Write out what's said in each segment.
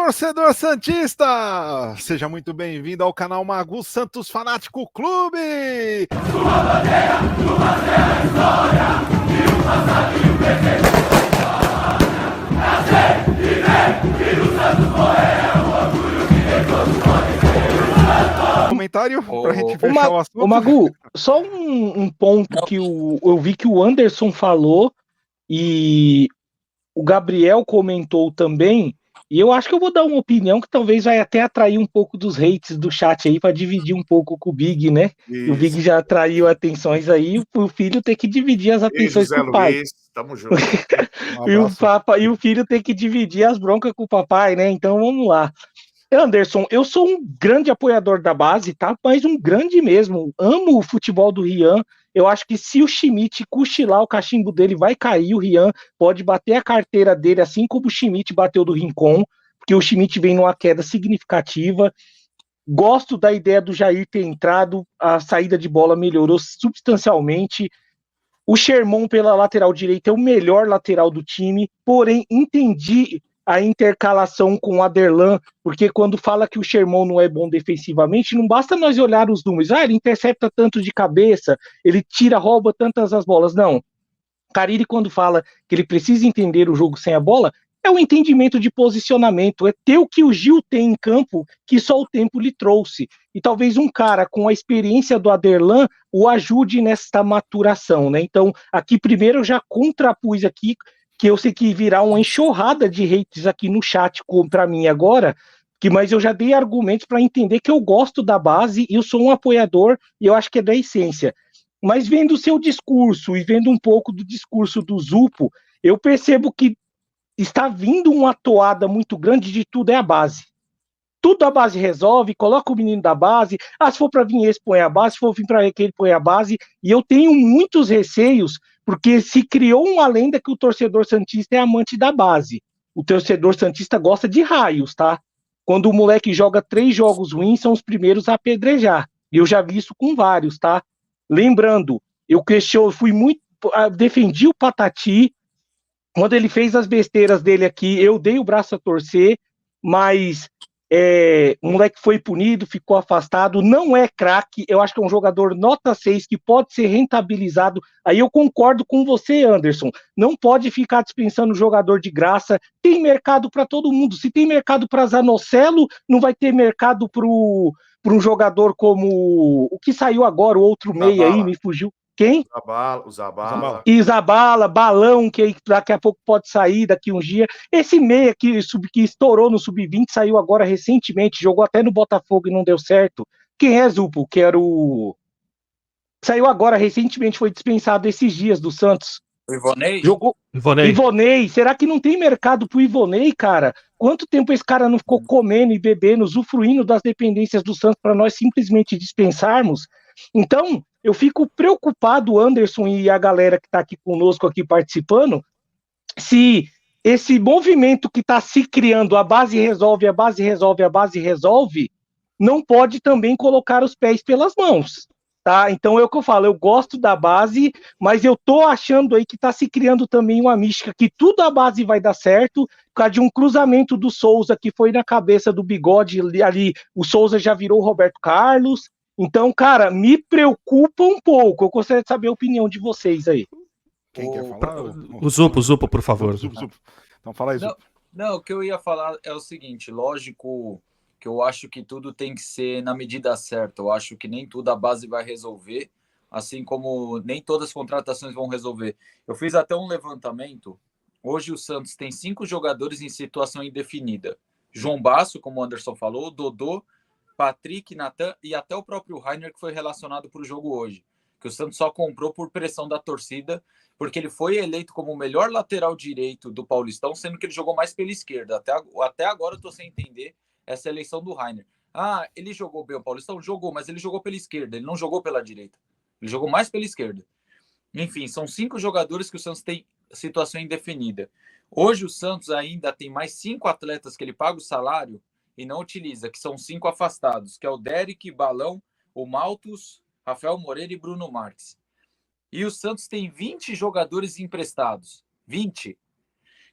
torcedor santista! Seja muito bem-vindo ao canal Magu Santos Fanático Clube! Sua bandeira, história, e o passado e o presente. Comentário pra gente fechar o assunto. Ô Magu, só um ponto que eu vi que o Anderson falou e o Gabriel comentou também, e eu acho que eu vou dar uma opinião que talvez vai até atrair um pouco dos hates do chat aí, para dividir um pouco com o Big, né? E o Big já atraiu atenções aí, o filho tem que dividir as atenções com o pai. Luiz, tamo junto. E o filho tem que dividir as broncas com o papai, né? Então vamos lá. Anderson, eu sou um grande apoiador da base, tá? Mas um grande mesmo. Amo o futebol do Rian. Eu acho que se o Schmidt cochilar, o cachimbo dele vai cair. O Rian pode bater a carteira dele, assim como o Schmidt bateu do Rincon, porque o Schmidt vem numa queda significativa. Gosto da ideia do Jair ter entrado, a saída de bola melhorou substancialmente. O Sherman pela lateral direita é o melhor lateral do time, porém entendi a intercalação com o Aderlan, porque quando fala que o Sherman não é bom defensivamente, não basta nós olhar os números. Ele intercepta tanto de cabeça, ele tira, rouba tantas as bolas. Não. Carille, quando fala que ele precisa entender o jogo sem a bola, é o entendimento de posicionamento, é ter o que o Gil tem em campo que só o tempo lhe trouxe. E talvez um cara com a experiência do Aderlan o ajude nesta maturação, né? Então, aqui primeiro eu já contrapus aqui, que eu sei que virá uma enxurrada de hates aqui no chat contra mim agora, mas eu já dei argumentos para entender que eu gosto da base e eu sou um apoiador e eu acho que é da essência. Mas vendo o seu discurso e vendo um pouco do discurso do Zupo, eu percebo que está vindo uma toada muito grande de tudo é a base. Tudo a base resolve, coloca o menino da base, se for para vir esse, põe a base, se for vir para aquele, põe a base, e eu tenho muitos receios, porque se criou uma lenda que o torcedor santista é amante da base. O torcedor santista gosta de raios, tá? Quando o moleque joga 3 jogos ruins, são os primeiros a apedrejar. E eu já vi isso com vários, tá? Lembrando, defendi o Patati, quando ele fez as besteiras dele aqui, eu dei o braço a torcer, mas o moleque foi punido, ficou afastado, não é craque, eu acho que é um jogador nota 6 que pode ser rentabilizado. Aí eu concordo com você, Anderson, não pode ficar dispensando jogador de graça, tem mercado para todo mundo. Se tem mercado para Zanocelo, não vai ter mercado para um jogador como o que saiu agora, o outro meia aí, me fugiu. Quem? O Zabala. Isabala, Balão, que daqui a pouco pode sair, daqui uns dias. Esse meia que estourou no Sub-20, saiu agora recentemente, jogou até no Botafogo e não deu certo. Quem é, Zupo? Que era o... Saiu agora recentemente, foi dispensado esses dias do Santos. O Ivonei? Jogou... Ivonei. Será que não tem mercado pro Ivonei, cara? Quanto tempo esse cara não ficou comendo e bebendo, usufruindo das dependências do Santos para nós simplesmente dispensarmos? Então, eu fico preocupado, Anderson e a galera que está aqui conosco, aqui participando, se esse movimento que está se criando, a base resolve, a base resolve, a base resolve, não pode também colocar os pés pelas mãos, tá? Então é o que eu falo, eu gosto da base, mas eu tô achando aí que está se criando também uma mística, que tudo a base vai dar certo, por causa de um cruzamento do Souza, que foi na cabeça do Bigode ali, o Souza já virou o Roberto Carlos. Então, cara, me preocupa um pouco. Eu gostaria de saber a opinião de vocês aí. Quem quer falar? O Zupo, por favor. Zupo. Então fala aí, Zupo. Não, o que eu ia falar é o seguinte, lógico que eu acho que tudo tem que ser na medida certa. Eu acho que nem tudo a base vai resolver, assim como nem todas as contratações vão resolver. Eu fiz até um levantamento. Hoje o Santos tem 5 jogadores em situação indefinida. João Basso, como o Anderson falou, Dodô, Patrick, Natan e até o próprio Rainer, que foi relacionado para o jogo hoje, que o Santos só comprou por pressão da torcida, porque ele foi eleito como o melhor lateral direito do Paulistão, sendo que ele jogou mais pela esquerda. Até agora eu estou sem entender essa eleição do Rainer. Ele jogou bem o Paulistão? Jogou, mas ele jogou pela esquerda, ele não jogou pela direita. Ele jogou mais pela esquerda. Enfim, são 5 jogadores que o Santos tem situação indefinida. Hoje o Santos ainda tem mais 5 atletas que ele paga o salário e não utiliza, que são 5 afastados, que é o Derek, Balão, o Maltos, Rafael Moreira e Bruno Marques. E o Santos tem 20 jogadores emprestados. 20.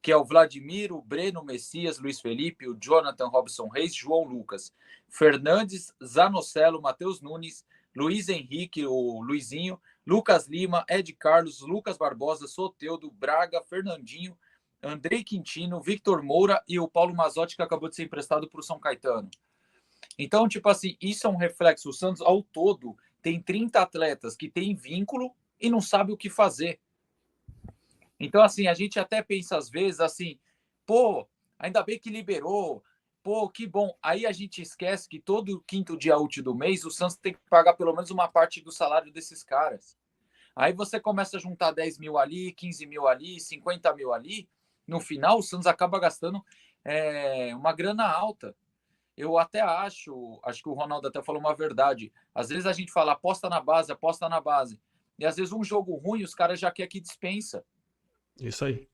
que é o Vladimir, o Breno, o Messias, Luiz Felipe, o Jonathan, Robson Reis, João Lucas, Fernandes, Zanocelo, Matheus Nunes, Luiz Henrique, o Luizinho, Lucas Lima, Ed Carlos, Lucas Barbosa, Soteldo, Braga, Fernandinho, Andrei Quintino, Victor Moura e o Paulo Mazzotti, que acabou de ser emprestado para o São Caetano. Então, tipo assim, isso é um reflexo. O Santos, ao todo, tem 30 atletas que têm vínculo e não sabe o que fazer. Então, assim, a gente até pensa às vezes assim, pô, ainda bem que liberou, pô, que bom. Aí a gente esquece que todo quinto dia útil do mês o Santos tem que pagar pelo menos uma parte do salário desses caras. Aí você começa a juntar 10 mil ali, 15 mil ali, 50 mil ali. No final, o Santos acaba gastando uma grana alta. Eu até acho que o Ronaldo até falou uma verdade. Às vezes a gente fala, aposta na base. E às vezes um jogo ruim, os caras já querem que dispensa. Isso aí.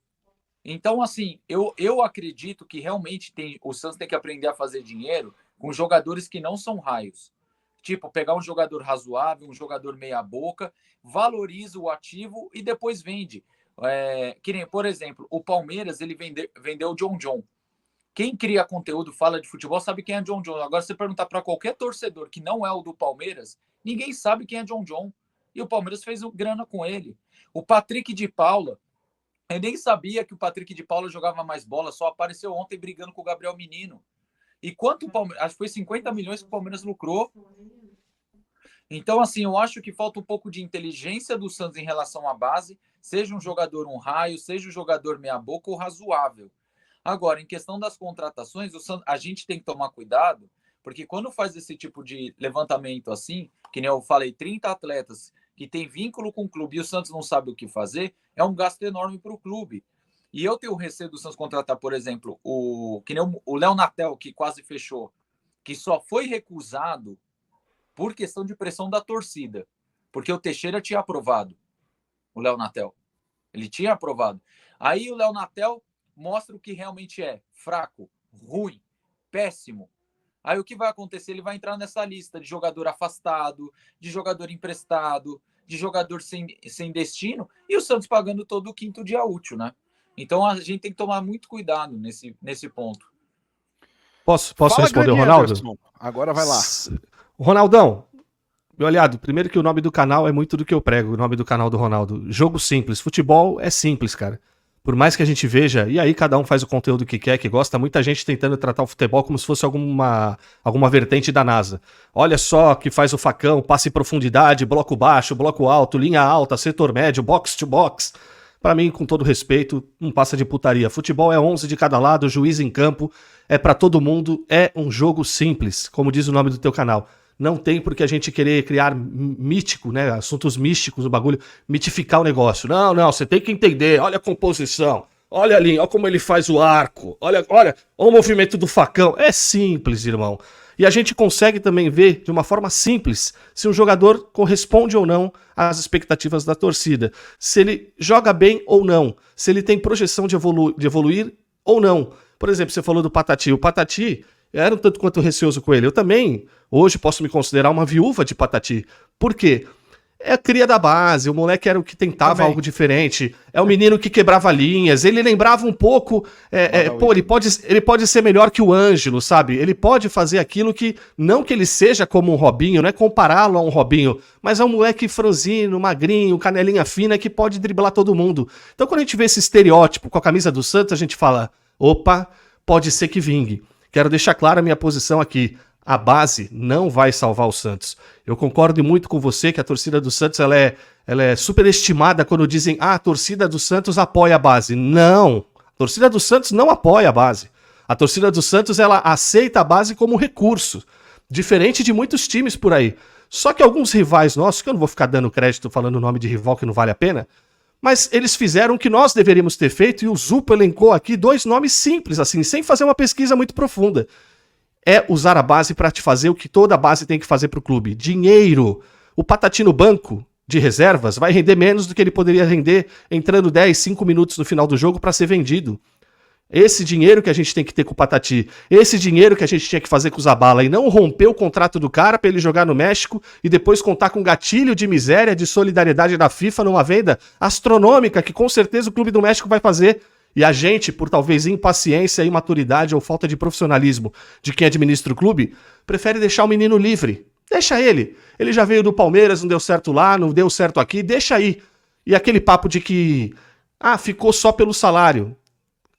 Então, assim, eu acredito que realmente o Santos tem que aprender a fazer dinheiro com jogadores que não são raios. Tipo, pegar um jogador razoável, um jogador meia boca, valoriza o ativo e depois vende. Que nem, por exemplo, o Palmeiras, ele vendeu o John. Quem cria conteúdo, fala de futebol, sabe quem é John. Agora, se você perguntar para qualquer torcedor que não é o do Palmeiras, ninguém sabe quem é John. E o Palmeiras fez grana com ele. O Patrick de Paula, eu nem sabia que o Patrick de Paula jogava mais bola, só apareceu ontem brigando com o Gabriel Menino. E quanto o Palmeiras... Acho que foi 50 milhões que o Palmeiras lucrou. Então, assim, eu acho que falta um pouco de inteligência do Santos em relação à base, seja um jogador um raio, seja um jogador meia boca ou razoável. Agora, em questão das contratações, a gente tem que tomar cuidado, porque quando faz esse tipo de levantamento assim, que nem eu falei, 30 atletas que tem vínculo com o clube e o Santos não sabe o que fazer, é um gasto enorme para o clube. E eu tenho receio do Santos contratar, por exemplo, que nem o Léo Natel, que quase fechou, que só foi recusado por questão de pressão da torcida, porque o Teixeira tinha aprovado o Léo Natel. Ele tinha aprovado. Aí o Léo Natel mostra o que realmente é fraco, ruim, péssimo. Aí o que vai acontecer? Ele vai entrar nessa lista de jogador afastado, de jogador emprestado, de jogador sem destino, e o Santos pagando todo o quinto dia útil, né? Então a gente tem que tomar muito cuidado nesse ponto. Posso responder, Ronaldo? Anderson. Agora vai lá. Ronaldão, meu aliado, primeiro que o nome do canal é muito do que eu prego, o nome do canal do Ronaldo. Jogo simples, futebol é simples, cara. Por mais que a gente veja, e aí cada um faz o conteúdo que quer, que gosta, muita gente tentando tratar o futebol como se fosse alguma vertente da NASA. Olha só que faz o facão, passe em profundidade, bloco baixo, bloco alto, linha alta, setor médio, box to box. Pra mim, com todo respeito, não passa de putaria. Futebol é 11 de cada lado, juiz em campo, é pra todo mundo, é um jogo simples, como diz o nome do teu canal. Não tem por que a gente querer criar mítico, né? Assuntos místicos, o bagulho, mitificar o negócio. Não, você tem que entender. Olha a composição, olha a linha, olha como ele faz o arco, olha o movimento do facão. É simples, irmão. E a gente consegue também ver de uma forma simples se um jogador corresponde ou não às expectativas da torcida. Se ele joga bem ou não. Se ele tem projeção de evoluir ou não. Por exemplo, você falou do Patati. O Patati... era um tanto quanto receoso com ele. Eu também, hoje, posso me considerar uma viúva de Patati. Por quê? É a cria da base, o moleque era o que tentava algo diferente, é o menino que quebrava linhas, ele lembrava um pouco, ele pode ser melhor que o Ângelo, sabe? Ele pode fazer aquilo que, não que ele seja como um Robinho, não é compará-lo a um Robinho, mas é um moleque franzino, magrinho, canelinha fina, que pode driblar todo mundo. Então quando a gente vê esse estereótipo com a camisa do Santos, a gente fala, opa, pode ser que vingue. Quero deixar clara a minha posição aqui. A base não vai salvar o Santos. Eu concordo muito com você que a torcida do Santos ela é superestimada quando dizem a torcida do Santos apoia a base. Não! A torcida do Santos não apoia a base. A torcida do Santos ela aceita a base como recurso. Diferente de muitos times por aí. Só que alguns rivais nossos, que eu não vou ficar dando crédito falando o nome de rival que não vale a pena, mas eles fizeram o que nós deveríamos ter feito e o Zupo elencou aqui 2 nomes simples, assim, sem fazer uma pesquisa muito profunda. É usar a base para te fazer o que toda base tem que fazer para o clube. Dinheiro. O Patati no banco de reservas vai render menos do que ele poderia render entrando 10, 5 minutos no final do jogo para ser vendido. Esse dinheiro que a gente tem que ter com o Patati, esse dinheiro que a gente tinha que fazer com o Zabala e não romper o contrato do cara para ele jogar no México e depois contar com gatilho de miséria, de solidariedade da FIFA numa venda astronômica que com certeza o Clube do México vai fazer E a gente, por talvez impaciência, imaturidade ou falta de profissionalismo de quem administra o clube, prefere deixar o menino livre. Deixa ele. Ele já veio do Palmeiras, não deu certo lá, não deu certo aqui, deixa aí. E aquele papo de que, ficou só pelo salário.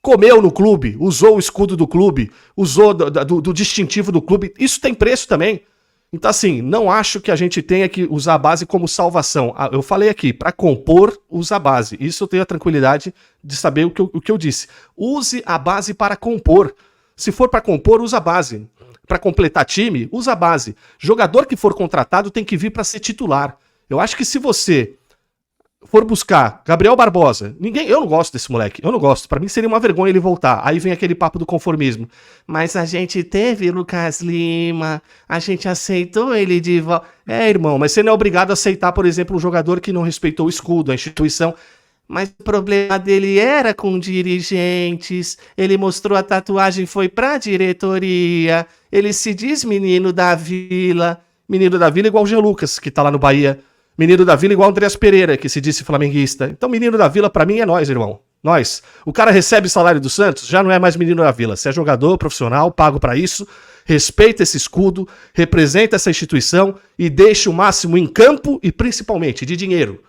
Comeu no clube, usou o escudo do clube, usou do distintivo do clube. Isso tem preço também. Então, assim, não acho que a gente tenha que usar a base como salvação. Eu falei aqui, para compor, usa a base. Isso eu tenho a tranquilidade de saber o que eu disse. Use a base para compor. Se for para compor, usa a base. Para completar time, usa a base. Jogador que for contratado tem que vir para ser titular. Eu acho que se você for buscar Gabriel Barbosa, eu não gosto desse moleque, eu não gosto, pra mim seria uma vergonha ele voltar. Aí vem aquele papo do conformismo. Mas a gente teve Lucas Lima, a gente aceitou ele de volta. Irmão, mas você não é obrigado a aceitar, por exemplo, um jogador que não respeitou o escudo, a instituição. Mas o problema dele era com dirigentes, ele mostrou a tatuagem, foi pra diretoria, ele se diz menino da Vila igual o Jean Lucas, que tá lá no Bahia. Menino da Vila igual o Andreas Pereira, que se disse flamenguista. Então, menino da Vila, pra mim, é nós, irmão. Nós. O cara recebe salário do Santos, já não é mais menino da Vila. Você é jogador profissional, pago pra isso, respeita esse escudo, representa essa instituição e deixa o máximo em campo e, principalmente, de dinheiro.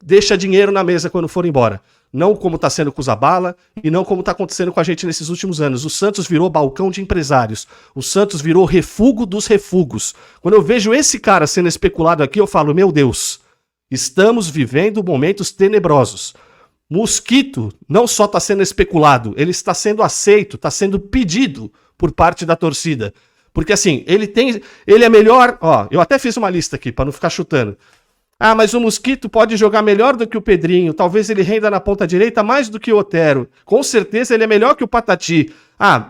Deixa dinheiro na mesa quando for embora. Não como tá sendo com o Zabala e não como tá acontecendo com a gente nesses últimos anos. O Santos virou balcão de empresários. O Santos virou refúgio dos refúgios. Quando eu vejo esse cara sendo especulado aqui, eu falo, meu Deus, estamos vivendo momentos tenebrosos. Mosquito não só está sendo especulado, ele está sendo aceito, está sendo pedido por parte da torcida. Porque assim, ele é melhor, eu até fiz uma lista aqui para não ficar chutando. Mas o Mosquito pode jogar melhor do que o Pedrinho, talvez ele renda na ponta direita mais do que o Otero. Com certeza ele é melhor que o Patati.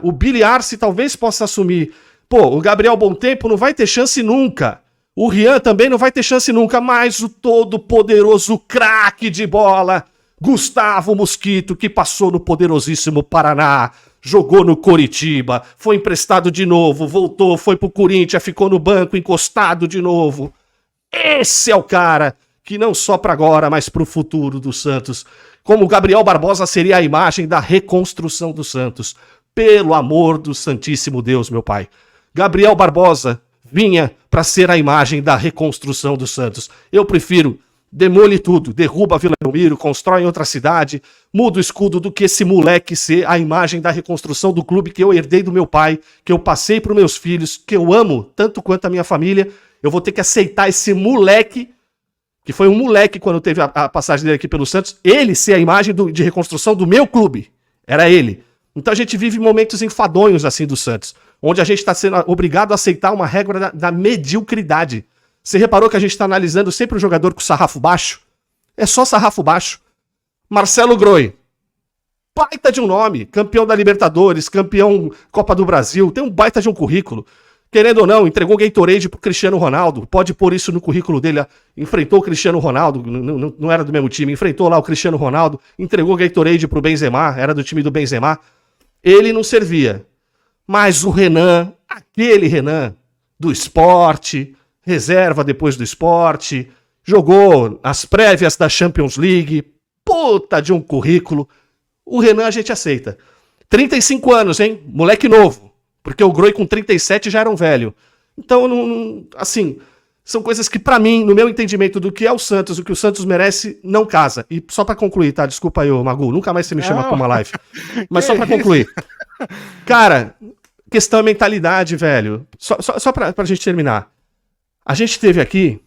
O Billy Arce talvez possa assumir. O Gabriel Bontempo não vai ter chance nunca. O Rian também não vai ter chance nunca, mas o todo-poderoso craque de bola, Gustavo Mosquito, que passou no poderosíssimo Paraná, jogou no Coritiba, foi emprestado de novo, voltou, foi pro Corinthians, ficou no banco, encostado de novo. Esse é o cara que não só para agora, mas para o futuro do Santos. Como o Gabriel Barbosa seria a imagem da reconstrução do Santos. Pelo amor do Santíssimo Deus, meu pai. Gabriel Barbosa vinha para ser a imagem da reconstrução do Santos. Eu prefiro demole tudo, derruba a Vila Belmiro, constrói em outra cidade, muda o escudo do que esse moleque ser a imagem da reconstrução do clube que eu herdei do meu pai, que eu passei para os meus filhos, que eu amo tanto quanto a minha família. Eu vou ter que aceitar esse moleque, que foi um moleque quando teve a passagem dele aqui pelo Santos, ele ser a imagem de reconstrução do meu clube. Era ele. Então a gente vive momentos enfadonhos assim do Santos, onde a gente está sendo obrigado a aceitar uma regra da mediocridade. Você reparou que a gente está analisando sempre o jogador com sarrafo baixo? É só sarrafo baixo. Marcelo Groi. Baita de um nome. Campeão da Libertadores, campeão Copa do Brasil. Tem um baita de um currículo. Querendo ou não, entregou Gatorade pro Cristiano Ronaldo. Pode pôr isso no currículo dele. Enfrentou o Cristiano Ronaldo. Não era do mesmo time. Enfrentou lá o Cristiano Ronaldo. Entregou Gatorade pro Benzema. Era do time do Benzema. Ele não servia. Mas o Renan, aquele Renan do Sport, reserva depois do Sport, jogou as prévias da Champions League, puta de um currículo. O Renan a gente aceita. 35 anos, hein? Moleque novo. Porque o Groi com 37 já era um velho. Então, assim, são coisas que pra mim, no meu entendimento do que é o Santos, o que o Santos merece, não casa. E só pra concluir, tá? Desculpa aí, Magu, nunca mais você me chama pra uma live. Mas só pra concluir. Cara, questão é mentalidade, velho. Só pra gente terminar. A gente teve aqui,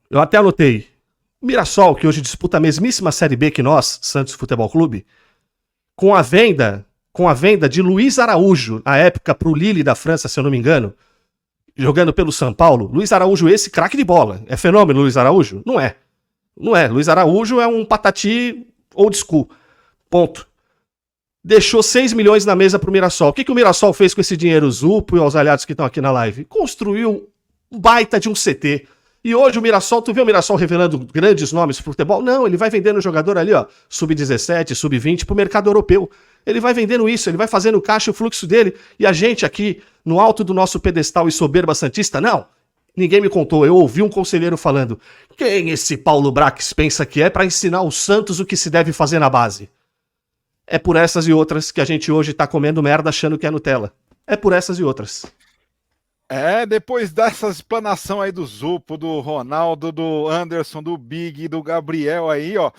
eu até anotei, Mirassol, que hoje disputa a mesmíssima Série B que nós, Santos Futebol Clube, com a venda de Luiz Araújo, na época pro Lille da França, se eu não me engano, jogando pelo São Paulo. Luiz Araújo, esse craque de bola. É fenômeno, Luiz Araújo? Não é. Não é. Luiz Araújo é um patati old school. Ponto. Deixou 6 milhões na mesa pro Mirassol. O que o Mirassol fez com esse dinheiro? Zupo e os aliados que estão aqui na live? Construiu um baita de um CT. E hoje o Mirassol, tu vê o Mirassol revelando grandes nomes pro futebol? Não, ele vai vendendo o jogador ali, ó, sub-17, sub-20 pro mercado europeu. Ele vai vendendo isso, ele vai fazendo o caixa e o fluxo dele. E a gente aqui, no alto do nosso pedestal e soberba santista, não. Ninguém me contou, eu ouvi um conselheiro falando: quem esse Paulo Brax pensa que é pra ensinar o Santos o que se deve fazer na base? É por essas e outras que a gente hoje tá comendo merda achando que é Nutella. É por essas e outras. Depois dessa explanação aí do Zupo, do Ronaldo, do Anderson, do Big, do Gabriel aí, ó.